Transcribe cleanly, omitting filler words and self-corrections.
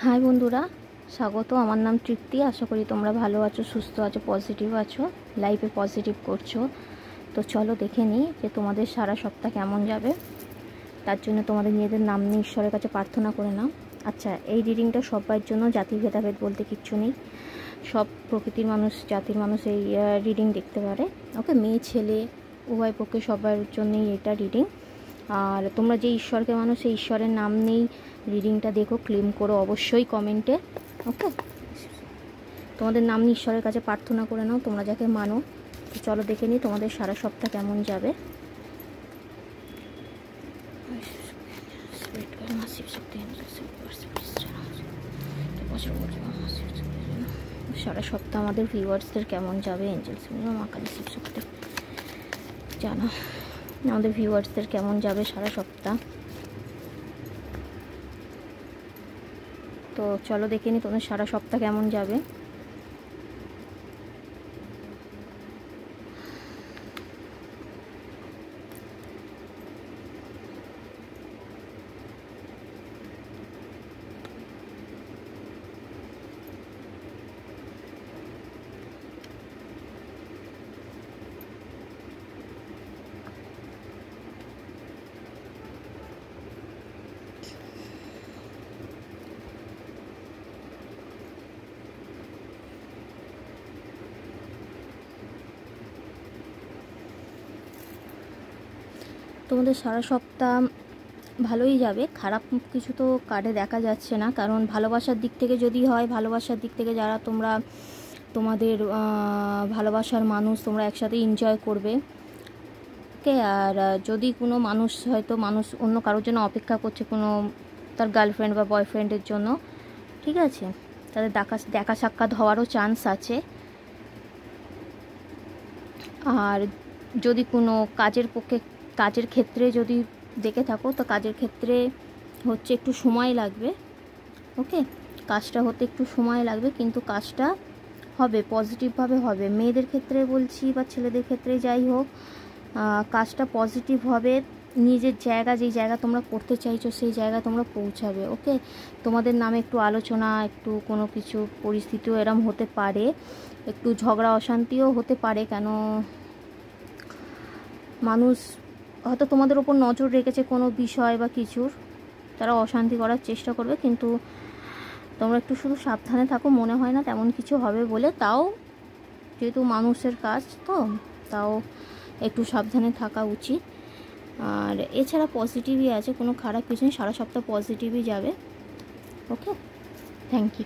High বন্ধুরা, স্বাগত। আমার নাম তৃপ্তি। আশা করি তোমরা ভালো আছো, সুস্থ আছো, পজিটিভ আছো, লাইফে পজিটিভ করছো। তো চলো দেখে নিই যে তোমাদের সারা সপ্তাহ কেমন যাবে। তার জন্য তোমাদের নিজেদের নাম নিয়ে ঈশ্বরের কাছে প্রার্থনা করে নাও। আচ্ছা, এই রিডিংটা সবার জন্য, জাতি ভেদাভেদ বলতে কিচ্ছু নেই। সব প্রকৃতির মানুষ, জাতির মানুষ এই রিডিং দেখতে পারে। ওকে, মেয়ে ছেলে উভয় পক্ষে সবার জন্যই এটা রিডিং। আর তোমরা যে ঈশ্বরকে মানো সেই ঈশ্বরের নাম নেই রিডিংটা দেখো, ক্লেম করো অবশ্যই কমেন্টে। ওকে, তোমাদের নাম নিয়ে ঈশ্বরের কাছে প্রার্থনা করে নাও তোমরা যাকে মানো। তো চলো দেখে নিই তোমাদের সারা সপ্তাহ কেমন যাবে। সারা সপ্তাহ আমাদের ভিউয়ার্সদের কেমন যাবে, এঞ্জেলস মা কালী শিব শক্তি জানো আমাদের ভিউয়ার্সদের কেমন যাবে সারা সপ্তাহ। তো চলো দেখে নিই তোমাদের সারা সপ্তাহ কেমন যাবে। তোমাদের সারা সপ্তাহ ভালোই যাবে, খারাপ কিছু তো কার্ডে দেখা যাচ্ছে না। কারণ ভালোবাসার দিক থেকে যদি হয়, ভালোবাসার দিক থেকে যারা তোমরা তোমাদের ভালোবাসার মানুষ তোমরা একসাথে এনজয় করবে। ওকে, আর যদি কোনো মানুষ হয়তো অন্য কারোর জন্য অপেক্ষা করছে, কোনো তার গার্লফ্রেন্ড বা বয়ফ্রেন্ডের জন্য, ঠিক আছে, তাদের দেখা সাক্ষাৎ হওয়ারও চান্স আছে। আর যদি কোনো কাজের ক্ষেত্রে যদি দেখে থাকো, তো কাজের ক্ষেত্রে হচ্ছে একটু সময় লাগবে। ওকে, কাজটা হতে একটু সময় লাগবে, কিন্তু কাজটা হবে, পজিটিভভাবে হবে। মেয়েদের ক্ষেত্রে বলছি বা ছেলেদের ক্ষেত্রে যাই হোক, কাজটা পজিটিভ হবে। নিজের জায়গা, যেই জায়গা তোমরা করতে চাইছো সেই জায়গা তোমরা পৌঁছাবে। ওকে, তোমাদের নামে একটু আলোচনা, একটু কোনো কিছু পরিস্থিতিও এরম হতে পারে, একটু ঝগড়া অশান্তিও হতে পারে। কেন মানুষ হয়তো তোমাদের ওপর নজর রেখেছে কোনো বিষয় বা কিছুর, তারা অশান্তি করার চেষ্টা করবে, কিন্তু তোমরা একটু শুধু সাবধানে থাকো। মনে হয় না তেমন কিছু হবে বলে, তাও যেহেতু মানুষের কাজ, তো তাও একটু সাবধানে থাকা উচিত। আর এছাড়া পজিটিভই আছে, কোনো খারাপ কিছু নেই, সারা সপ্তাহ পজিটিভই যাবে। ওকে, থ্যাংক ইউ।